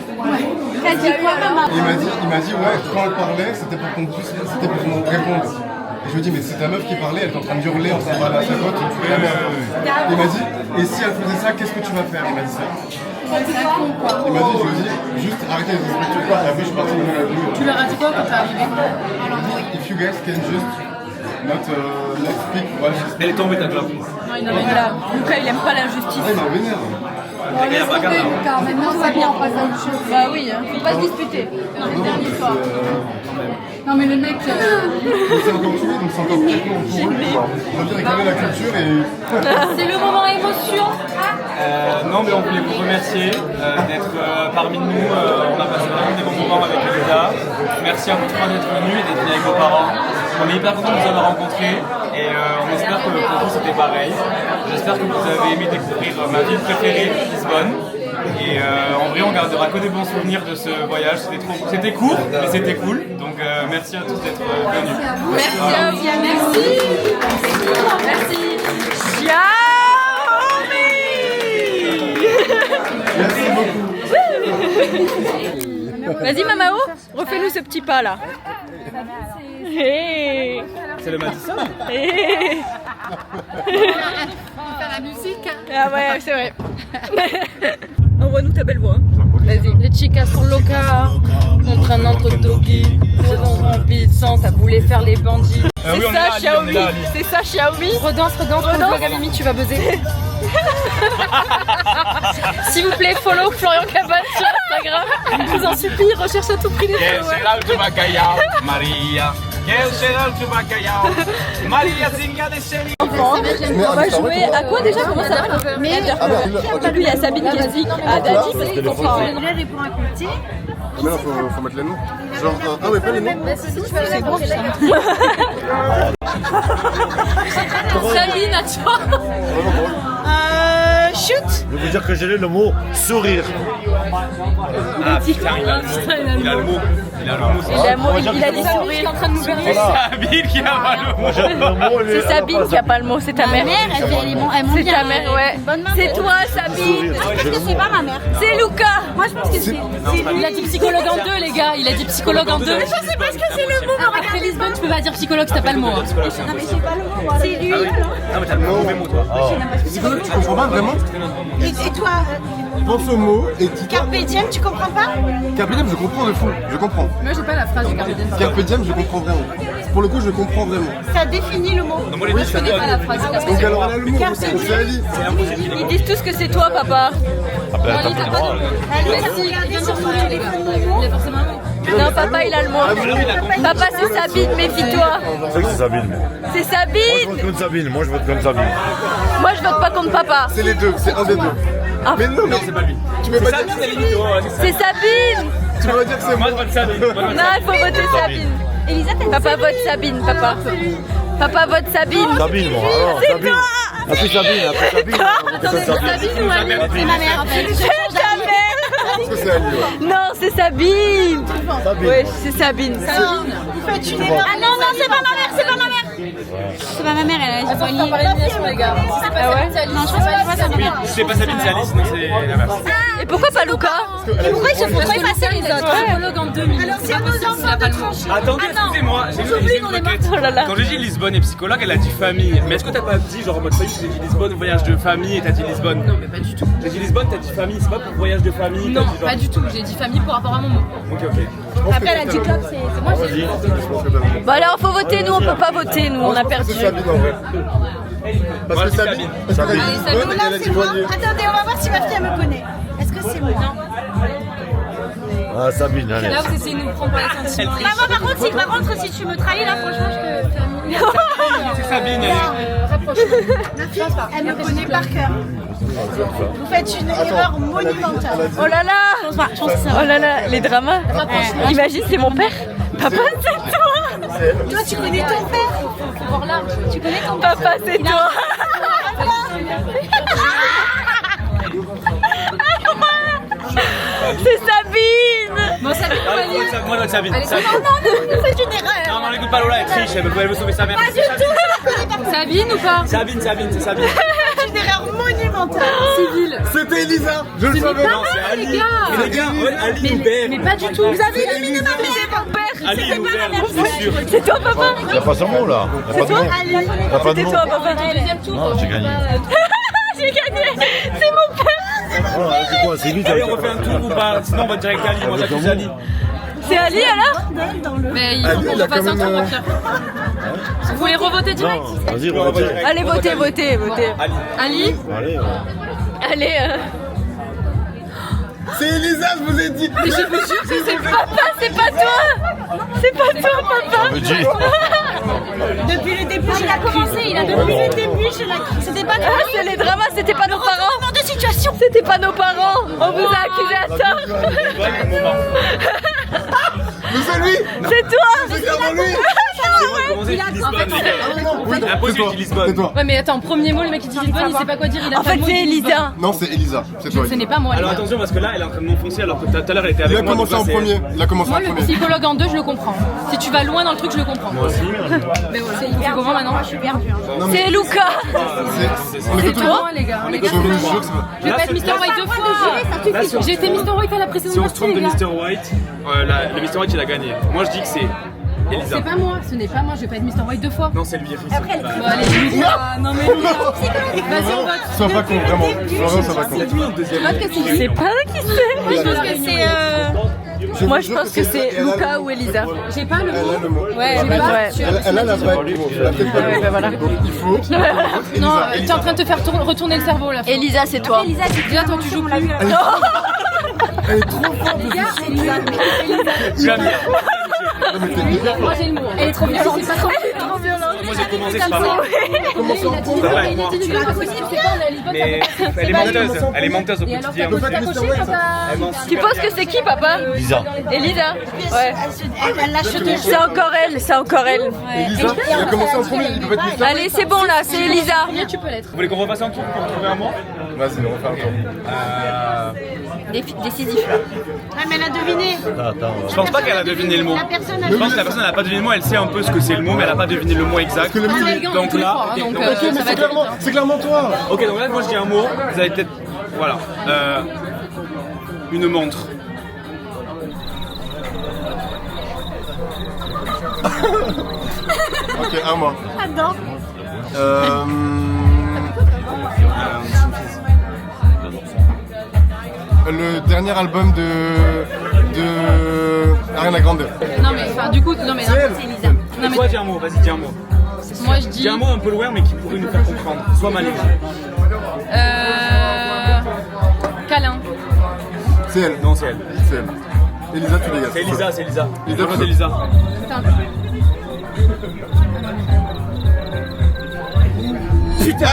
T'as dit quoi, maman? Il m'a dit ouais, quand elle parlait, c'était pour qu'on puisse, c'était pour qu'on réponde. Et je lui ai dit mais c'est ta meuf qui parlait, elle est en train de hurler en train de parler à sa pote. Il m'a dit et si elle faisait ça, qu'est-ce que tu vas faire? Il m'a dit ça. Il m'a dit, je lui ai dit, juste arrêtez de discuter quoi. Et après je suis parti de la vue. Tu leur as dit quoi quand t'es arrivé? If you guys can just not let's speak, voilà. Elle est tombée ta clope. Non, il voilà. Lucas, il aime pas l'injustice. Ah, il m'a vénère. Maintenant, ça vient, on passe à autre chose. Bah oui, hein. Faut pas se disputer. Non, mais dernière fois. Non, mais le mec. Mais c'est encore tué, donc c'est encore plus con pour lui. On va dire, il connaît la culture et. C'est le moment émotion. Non, mais on voulait vous remercier d'être parmi nous. On a passé vraiment des bons moments avec Elisa. Merci à vous trois d'être venus et d'être venus avec vos parents. On est hyper contents de vous avoir rencontrés et on espère que pour vous c'était pareil. J'espère que vous avez aimé découvrir ma ville préférée, Lisbonne. Et en vrai, on gardera que des bons souvenirs de ce voyage. C'était court, mais c'était cool. Donc merci à tous d'être venus. Merci à vous. Merci. Merci. Ciao. Merci beaucoup. Vas-y Mamao, refais-nous ce petit pas là. Hey. C'est le Madison. Hey. On fait la musique. Ah ouais, c'est vrai. Envoie-nous ta belle voix. Vas-y. Les chicas sont locas, contre un entre doggy, rempli de sang, ça voulait faire les bandits. C'est oui, ça, Xiaomi. C'est ça, Xiaomi. Redance, Mimi, tu vas buzzer. S'il vous plaît, follow Florian Cabane sur Instagram. Je vous en supplie, recherche à tout prix les followers. Maria. On va jouer à quoi déjà? Comment ça va? Lui, il y a Sabine qui explique à Daddy parce qu'il comprend rien. Mais là, faut mettre les noms. Genre, ah ouais, pas les noms. C'est bon, Sabine, à toi. Shoot. Je vais vous dire que j'ai lu le mot sourire. Ah putain, il a le mot. Il a dit sourire. Il est en train de nous berner. C'est Sabine qui a pas le mot. C'est Sabine qui a pas le mot, c'est ta mère. Elle fait les bons, elle monte C'est bien. ta mère, ouais. C'est toi, Sabine. Je pense que c'est pas ma mère. C'est Lucas. Moi, je pense que c'est lui. Il a dit psychologue en deux, les gars. Il a dit psychologue en deux. Je sais pas ce que c'est le mot. Après Lisbonne, tu peux pas dire psychologue si t'as pas le mot. Non, mais j'ai pas le mot. C'est lui. Ah mais t'as le mauvais mot toi. Tu comprends pas vraiment? Et toi, Pense au mot et dis-toi. Carpe diem, tu comprends pas? Carpe diem, je comprends de fou. Je comprends. Moi, j'ai pas la phrase du Carpe diem. Carpe diem, je comprends vraiment. Pour le coup, je comprends vraiment. Ça définit le mot. Non, moi les deux, je connais pas la phrase du Carpe Donc diem. alors là, le mot, c'est Ali. Ils disent tous que c'est toi, papa. Ah ben, t'as pas le droit. Allez, regardez sur son téléphone le mot. Il a forcément un mot. Non, papa, il a le mot. Papa, c'est Sabine, méfie-toi. C'est que c'est Sabine. C'est Moi, je Sabine. vote contre Sabine. Moi, je vote contre Sabine. Moi, je vote pas contre papa. C'est les deux, c'est un des deux. Ah. Mais non, mais c'est pas lui. tu peux pas dire Sabine, elle est mytho, C'est Sabine. tu peux pas dire que c'est moi. moi. Moi, je vote Sabine. Non, il faut voter Sabine. Papa vote Sabine, papa. Papa vote Sabine. Sabine, moi. Alors, C'est Sabine. toi. Après Sabine, après Sabine. Attendez, c'est Sabine ou Ali? C'est ma mère en fait. C'est ta mère. Parce que c'est Ali, ouais. Non, c'est Sabine. Sabine. Oui, c'est Sabine. Vous faites une erreur. Ah non, non, c'est pas ma mère, c'est pas ma mère. C'est pas ma mère, elle a Attends, on parle d'élimination, les gars. Si c'est pas Sabine, c'est Alice. Non, je pense pas que c'est ma mère. Si c'est pas Sabine, c'est Alice, sinon c'est la meuf. Et pourquoi pas Lucas? Pourquoi ils se font pas passer les autres? Psychologue en 2 minutes. Alors c'est à nos enfants de trancher. Attendez, excusez-moi, j'ai J'oublie une qu'on est requête. Oh là là. Quand j'ai dit Lisbonne et psychologue, elle a dit famille. Mais est-ce que t'as pas dit, genre en mode famille, tu t'as dit Lisbonne, voyage de famille et t'as dit Lisbonne? Non, mais pas du tout. J'ai dit Lisbonne, t'as dit famille, c'est pas pour voyage de famille? Non, t'as dit genre- pas du tout. J'ai dit famille pour rapport à mon mot. Ok, ok. Après, elle a dit club, c'est moi. Vas-y. Bon alors, faut voter, nous on peut pas voter, nous on a perdu. C'est Sabine en vrai. Parce Moi, que c'est Sabine. Parce que Sabine. Sabine. Là, c'est moi. Attendez, on va voir si ma fille elle me connaît. Est-ce que c'est moi? Ah, Sabine, allez. Là, vous essayez de nous prendre par les sentiments. Maman, par contre, si tu me trahis là, franchement, je te fais C'est Sabine, elle est- Ma fille, elle me connaît par cœur. Vous faites une erreur monumentale. Oh là là. Oh là là, les dramas. Imagine, c'est mon père. Papa, c'est toi. Toi, tu connais ton père. Faut voir large. Tu connais ton Papa, c'est toi. C'est Sabine. Bon, Sabine, on va lire. Moi, je Sabine. Allez, Non, c'est une erreur. Non, on n'écoute pas Lola, elle triche, elle veut sauver sa mère. Pas du tout, je la connais pas. Sabine ou pas? Sabine, c'est Sabine. C'est une erreur monumentale. Civile. C'était Elisa. Je le savais. Non, c'est Ali. les gars. Mais les gars, ouais, Ali nous perd. Mais pas du tout. Vous avez éliminé ma mère. Ali nous perd, c'est sûr. C'est toi, papa. Il n'y a pas son mot là. Il n'y a pas de mot. Il n'y a pas de C'est mot. toi, papa. Deuxième tour. Non, j'ai gagné. J'ai gagné. C'est mon père. Oh, c'est quoi? C'est lui qui Allez, on refait un tour ou pas? Sinon, on va direct Ali. Moi, j'accuse Ali. C'est Ali alors? Mais il faut qu'on refasse un tour, Pierre. Vous voulez revoter direct? Non, vas-y, on va dire. Allez, votez. Ali. Ali? Allez, Allez. C'est Elisa, je vous ai dit. Mais je vous jure que c'est pas. Papa, c'est pas toi. C'est pas toi, papa. me dis. Depuis le début, il a commencé. Depuis le début, je l'ai. C'était pas toi. Ah, c'est les dramas, c'était pas nos parents. de situation. C'était pas nos parents. On vous a accusé à tort. Mais c'est lui. C'est toi. C'est clairement lui. Impossible qu'il Lisbonne. C'est toi. Ouais, mais attends, premier mot, le mec il dit Lisbonne, il sait pas quoi dire. Il a En pas fait, de mot, c'est il dit Lisbonne. Elisa. Non, c'est Elisa. C'est toi. Ce n'est pas moi. Alors Elisa. attention, parce que là, elle est en train de m'enfoncer alors que tout à l'heure, elle était Il avec a moi. commencé donc en là, c'est- premier. Il a commencé en Moi, le premier. psychologue en 2, je le comprends. Si tu vas loin dans le truc, je le comprends. Moi aussi. Mais voilà, tu comprends maintenant? Je suis perdue. C'est Luca. On C'est écoute tout le toi, monde. les gars. Je vous jure que c'est pas. Je vais pas être Mr. White 2 fois. J'ai été Mr. White à la Si précédente on se partie, trompe de les gars. Mr. White, le Mr. White il a gagné. Moi je dis que c'est Elisa. C'est pas moi, ce n'est pas moi, je vais pas être Mr. White 2 fois. Non, c'est lui. Bon, allez, Lisa. Non, mais Lisa. Vas-y, on vote. Sois pas con, vraiment. Vraiment, sois pas con. Tu votes que c'est C'est pas qui c'est. Moi, je pense que c'est. Moi, je pense que c'est Luca ou Elisa. J'ai pas le Elle a le mot. mot. Ouais, j'ai pas. Elle a la vraie. Elle a peut-être pas le mot. Donc il faut. Non, tu es en train de te faire retourner le cerveau là. Elisa, c'est toi. Déjà, toi, tu joues plus. Elle est trop forte. Les gars, Elisa. Jamais. Moi, j'ai le mot. Elle est trop violente. C'est pas trop violente. Moi j'ai commencé, c'est pas vrai. Il a dit tu l'as pas possible, c'est pas on est à Lisbonne. Mais elle est menteuse. Elle est menteuse au Et alors, quotidien. t'as coché, papa. Elle ment Tu super penses bien. que c'est qui, papa? Lisa. Elisa. Ouais. Elle lâche tout. C'est encore elle, c'est encore elle. Elisa, elle a commencé en premier. Il peut être Mr. Allez, c'est bon là, c'est Elisa. Combien tu peux l'être? Vous voulez qu'on refasse un tour pour trouver un mot? Vas-y, on va faire un tour. Décisif là. Ah, mais elle a deviné. Attends. Je pense pas qu'elle a deviné le mot. La personne a Je pense que la personne n'a pas deviné le mot, elle sait un peu ce que c'est le mot, mais elle n'a pas deviné le mot exact. Donc là, ok, donc- C'est clairement toi. ok, donc là, moi je dis un mot, vous allez peut-être. Voilà. Une montre. Ok, à moi. J'adore. Le dernier album de Ariana Grande. Non, mais enfin, du coup, non, mais non, c'est Elisa. Non, mais Toi, dis un mot, vas-y, dis un mot. moi je dis. Dis un mot un peu loin, mais qui pourrait nous faire comprendre. Soit Malika. Câlin. C'est elle. Non, c'est elle. C'est elle. Elisa, tu dégages. C'est Elisa, c'est Elisa. Elisa, Je vote tu- Elisa. Putain.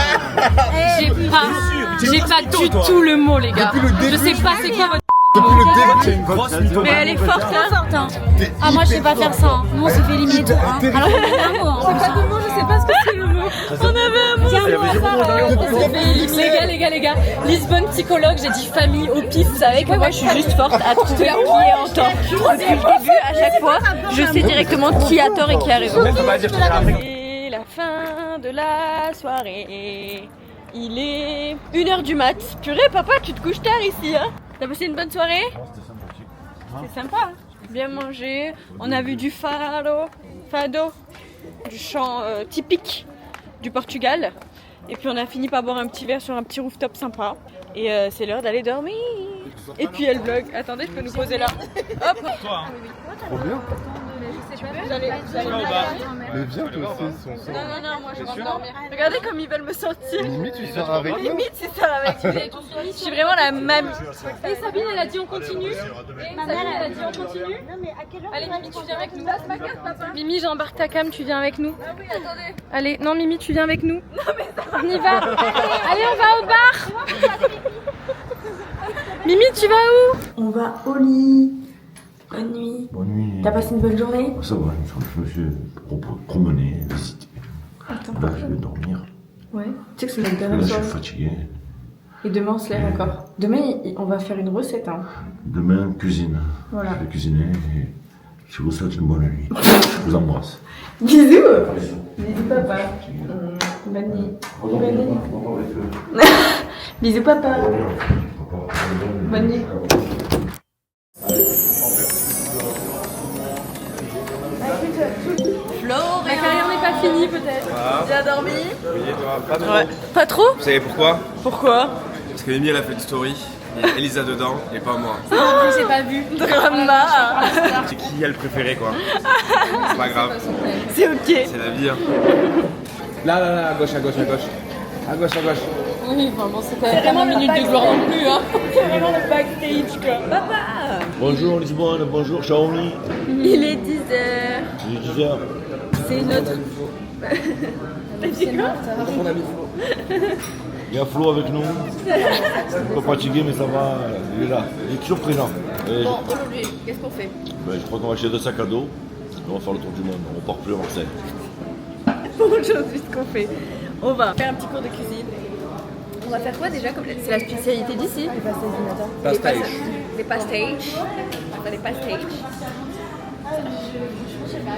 J'ai pas du tout le mot, les gars. Je sais pas c'est quoi votre. Depuis le début, C'est une grosse mythomane. Mais elle est forte, hein. Ah, moi, je sais pas faire ça. hein. Nous, on s'est fait éliminer tout. Hein. Alors, on a un mot. C'est pas de mot, je sais pas ce que c'est le mot. On avait un mot. Tiens, un mot à ça. Les gars. Lisbonne psychologue, j'ai dit famille au pif. Vous savez que moi je suis juste forte à trouver qui est en tort. Depuis le début, à chaque fois, je sais directement qui a tort et qui a raison. On peut pas dire que c'est après. Et la fin de la soirée. Il est 1h du mat. Purée, papa, tu te couches tard ici, hein? T'as passé une bonne soirée? C'est sympa, hein? Bien mangé. On a vu du fado, du chant typique du Portugal. Et puis on a fini par boire un petit verre sur un petit rooftop sympa. Et c'est l'heure d'aller dormir. Et puis elle vlog. Attendez, je peux nous poser là. Hop. Toi, hein. Trop bien. Vous allez Mais viens, toi aussi. Non, moi je vais m'endormir. Regardez comme ils veulent me sentir. Limite, tu sors avec nous. Limite, c'est ça avec nous. Je suis vraiment la même. Et Sabine, elle a dit on continue. Sabine, elle a dit on continue. Allez, Mimi, tu viens avec nous. Mimi, j'embarque ta cam, tu viens avec nous. Ah oui, attendez. Allez, non, Mimi, tu viens avec nous. Non, mais ça on y va. Allez, on va au bar. Mimi, tu vas où? On va au lit. Bonne nuit. Bonne nuit. T'as passé une bonne journée? Ça va, je me suis promené, visité. Attends. Là, je vais dormir. Ouais. Tu sais que c'est notre Là, dernière je suis soirée. fatigué. Et demain, on se lève encore. Demain, on va faire une recette. Hein. Demain, cuisine. Voilà. Je vais cuisiner et je vous souhaite une bonne nuit. Je vous embrasse. Bisous. Bisous papa. Bonne nuit. Bonne nuit. Bisous papa. Bonne nuit. Flo, Ma carrière n'est pas finie peut-être. Ah. Tu as dormi? Oui, et toi? Pas trop. Ouais. Pas trop? Vous savez pourquoi? Pourquoi? Parce que Mimi elle a fait une story, il y a Elisa dedans et pas moi. Non, j'ai pas vu. Drama. C'est qui elle préférée quoi? C'est pas grave. C'est ok. C'est la vie. Hein. Là, à gauche, à gauche, à gauche. À gauche, à gauche. Oui, enfin bon, c'est pas vraiment minute de gloire non plus, hein. C'est vraiment le backstage quoi. Papa. Bonjour Lisbonne, bonjour Xiaomi. Il est 10h. Il est 10h. C'est notre... Il y a Flo avec nous. Un peu fatigué, mais ça va. Il est là. Il est toujours présent. Et Bon, aujourd'hui, qu'est-ce qu'on fait? je crois qu'on va acheter 2 sacs à dos. Et on va faire le tour du monde. On part plus à Marseille. Aujourd'hui, ce qu'on fait, on va faire un petit cours de cuisine. On va faire quoi déjà comme C'est la spécialité d'ici. Les pastéis, Nathan. Des pastéis. On va faire des pastéis.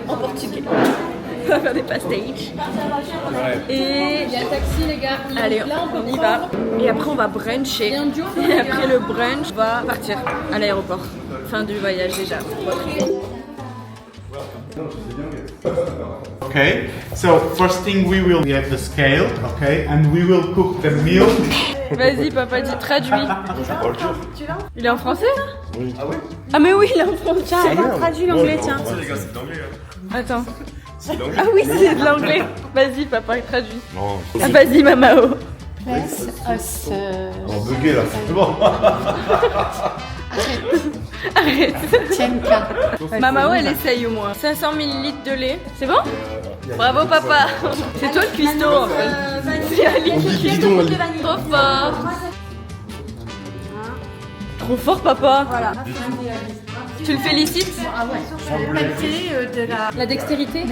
En portugais. On va faire des pastéis. Et Il y a un taxi, les gars. allez, Là, on peut on y va. Et après, on va bruncher. Et un duo, Et après le brunch, on va partir à l'aéroport. Fin du voyage déjà. Okay, so first thing we will get the scale, okay, and we will cook the milk. Vas-y, papa, dis, traduis. Il est en français là? Oui. Ah oui? Ah mais oui, il est en français. Tiens, traduis l'anglais, tiens. Les gars, c'est de l'anglais. Hein. Attends. C'est de l'anglais. Ah oui, c'est de l'anglais. Vas-y, papa, il traduit. Non. Ah, vas-y, Mamao. On va bugger là, c'est bon. Arrête. Mamao, elle essaye au moins. 500 ml de lait. C'est bon? Bravo, papa. C'est toi le cuistot en fait. C'est Ali qui cuistot. Trop fort. Trop fort, papa. Voilà. Tu le félicites? Ah ouais. La dextérité.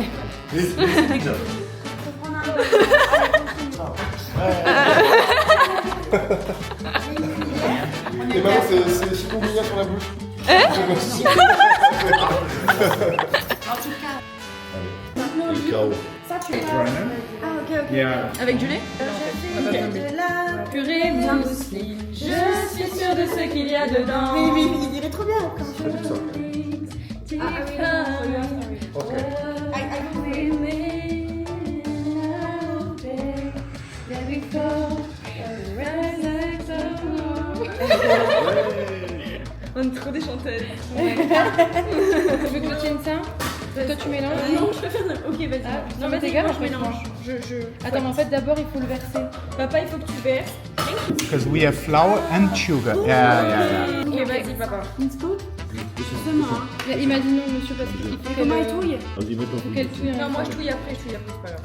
Et maintenant, c'est chikungunya sur la bouche. Le chaos. Yeah. Avec du lait? De la purée mousseline. Je suis sûre de ce qu'il y a dedans. Oui, il dirait trop bien. On est trop des chanteuses. Tu veux que je tienne ça? Toi tu mélanges? Non, je peux faire. Ok, vas-y. Non mais vas-y, les gars, moi, je mélange. Attends, mais en fait d'abord il faut le verser. Papa, il faut que tu verses. Because we have flour and sugar. Yeah. Ok, vas-y, papa. Imaginons monsieur parce qu'il faut Comment elle touille? Vas-y, mets ton qu'elle touille. Non, moi je touille après, c'est pas grave.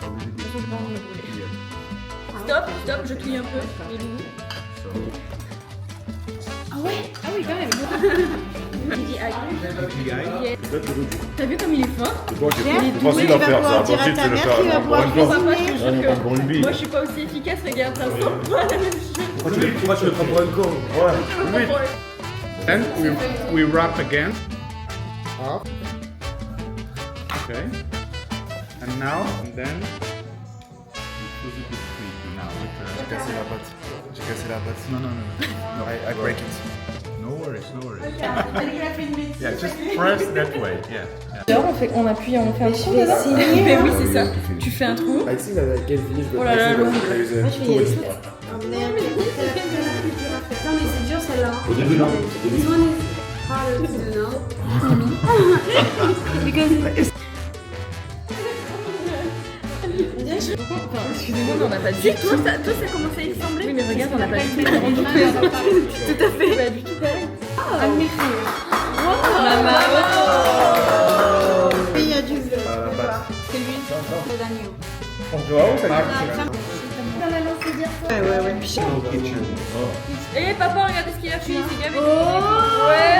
Stop, je touille un peu. Les loulous. Ah ouais? Ah oui quand même. Il dit aïe. T'as vu comme il est fort? C'est facile à faire ça. Ensuite, c'est le faire pour une Papa, gomme. je te jure que Pour une bille. moi je suis pas aussi efficace, regarde, ça sent pas la même chose. Pourquoi tu le prends pour une gomme? Ouais. Then we wrap again. Half. Okay. And then. J'ai cassé la pâte. No, I break it. No worries. Yeah, just press that way. Yeah. On appuie, on fait un trou dedans. Mais oui, c'est ça. Tu fais un trou. Ici, quelle fille je Oh là là, peux l'ongle. Non mais c'est dur celle-là. Au début, non. This one is harder to do now. Because Excusez-moi, mais on n'a pas dit. Toi, ça commence à y ressembler. Oui, mais regarde, on n'a pas du tout rendu tout à fait. Pas du tout pareil. Maman. il y a du bleu. C'est lui. C'est d'agneau. Eh, papa, regardez ce qu'il a fait. C'est gavé. Oh, Ouais.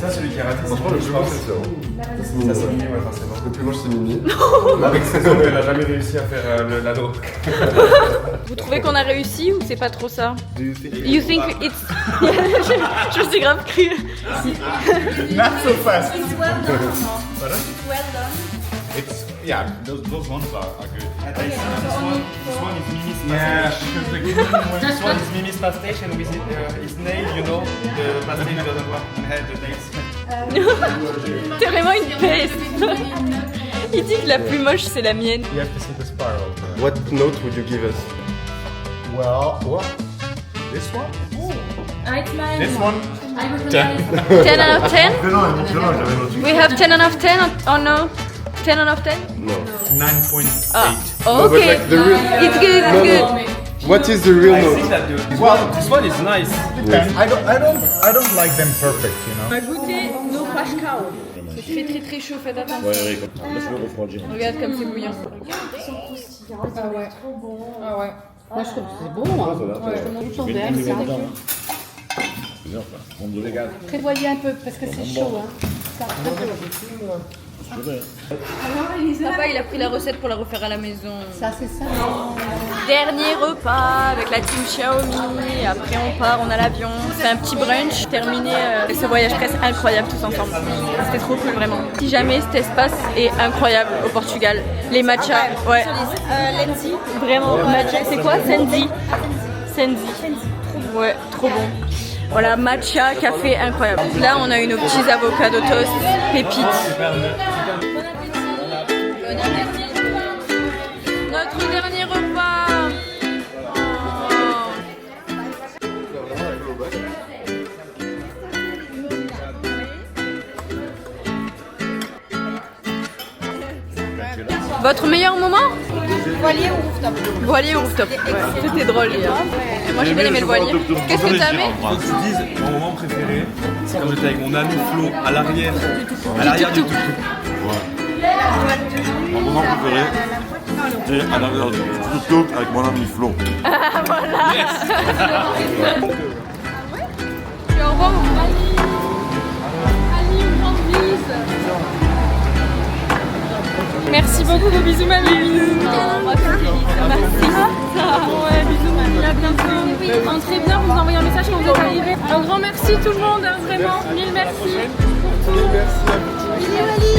Ça, celui qui a raté, franchement, le plus moche, c'est ça. Ça, c'est Mimi, ouais, forcément. Le plus moche, c'est Mimi. Avec ses ongles, elle a jamais réussi à faire l'anneau. Vous trouvez qu'on a réussi ou c'est pas trop ça? You think it's... Je me suis grave cru. Not so fast. It's well done. Pardon? It's well done. It's yeah, those ones are good. This one is Mimi's Yeah, pastage. because the This one is Mimi's pastage and with his nail, you know, the pastage doesn't work and had the nails. T'es vraiment une peste. Il dit que la plus moche c'est la mienne. You have to see the spiral. What note would you give us? well, what? This one? It's mine. This one? I recommend 10 out of 10? Émotionnant, j'avais noté. We have 10 out of 10 or no? 10 out of 10? No. 9.8. Ah. No, but Okay. like the real... It's good, it's No, good. no. What is the real I note? think that this one is nice. Depends. I don't like them perfect, you know. On va goûter nos pashkao. C'est très très chaud, faites attention. Ouais, laisse-le refroidir. Regarde comme c'est bouillant. Ah ouais. Ah ouais. Moi je trouve que c'est bon. Hein. Ouais. Ton verre, c'est C'est bien ça. On me regarde. prévoyez un peu parce que c'est chaud. Hein. Ça, Papa il a pris la recette pour la refaire à la maison. ça c'est ça. Dernier repas avec la team Xiaomi. Après on part, on a l'avion. C'est un petit brunch. Terminé ce voyage presse incroyable tous ensemble. C'était trop cool vraiment. Si jamais cet espace est incroyable au Portugal. Les matchas, ouais. Lenzi. Vraiment, matcha, c'est quoi? Senzi. Senzi. Ouais, trop bon. Voilà, matcha, café, incroyable. Là, on a eu nos petits avocado toast, pépites. Notre dernier repas. Votre meilleur moment? Voilier ou rooftop? Voilier ou rooftop? Ouais, c'était drôle hier. Et moi j'ai bien aimé le voilier. Qu'est-ce que t'as aimé? Faut que tu dises mon moment préféré, c'est quand j'étais avec mon ami Flo à l'arrière du tuk-tuk. Mon moment préféré, c'est à l'arrière du tuk-tuk avec mon ami Flo. Ah voilà. Et au revoir Ali. Ali, une grande bise. Merci beaucoup, gros bisous mamie. Merci. Ouais, bisous mamie, à bientôt. Entrez bien, vous envoyez un message quand vous êtes arrivés. Un grand merci tout le monde, hein, vraiment, mille merci pour tout. Bisous Ali.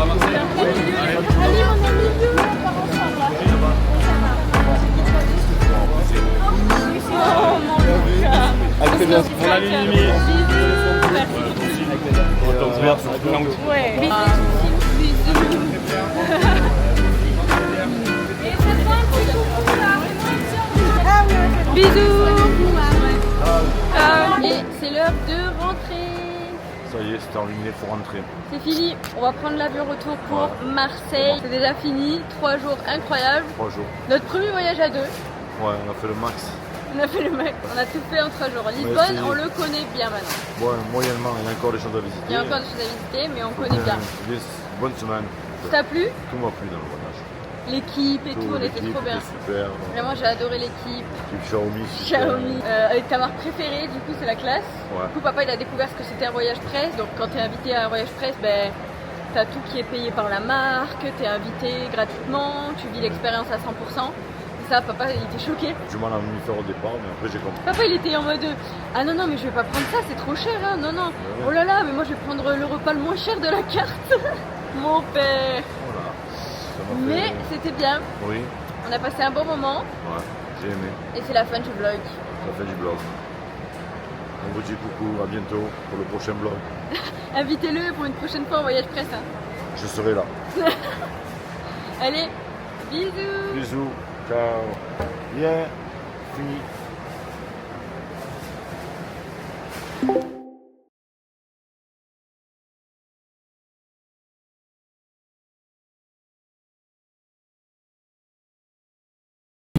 Ali, mon ami, bisous, on part ensemble. Oh mon gars. À très bientôt. Pour la Mimi. Bisous, merci. Ouais. Bisous. Bisous. Et c'est l'heure de rentrer. Ça y est, c'est terminé, faut rentrer. C'est fini, on va prendre l'avion retour pour Marseille. C'est déjà fini, 3 jours incroyables. 3 jours. Notre premier voyage à 2. Ouais, on a fait le max. On a fait le max, on a tout fait en 3 jours. Lisbonne, on le connaît bien maintenant. Ouais, moyennement, il y a encore des choses à visiter. Il y a encore des choses à visiter, mais on connaît bien. Bonne semaine. Ça t'a plu? Tout m'a plu dans le voyage. L'équipe et tout, on était trop bien. Super. Vraiment, j'ai adoré l'équipe. Xiaomi, super. Xiaomi. Avec ta marque préférée, du coup, c'est la classe. Ouais. Du coup, papa, il a découvert ce que c'était un voyage presse. Donc, quand t'es invité à un voyage presse, ben, t'as tout qui est payé par la marque, t'es invité gratuitement, tu vis l'expérience à 100%. Et ça, papa, il était choqué. Je m'en ai mis faire au départ, mais après j'ai compris. Papa, il était en mode ah non, non, mais je vais pas prendre ça, c'est trop cher, hein. Non, non. Ouais. Oh là là, mais moi, je vais prendre le repas le moins cher de la carte. Mon père. Voilà. Ça m'a Mais fait... c'était bien. Oui, On a passé un bon moment. ouais, j'ai aimé. Et c'est la fin du vlog. Ça fait du blog. On vous dit coucou, à bientôt pour le prochain blog. Invitez-le pour une prochaine fois en voyage presse. Hein. Je serai là. Allez, bisous. Bisous, ciao. Bien, fini.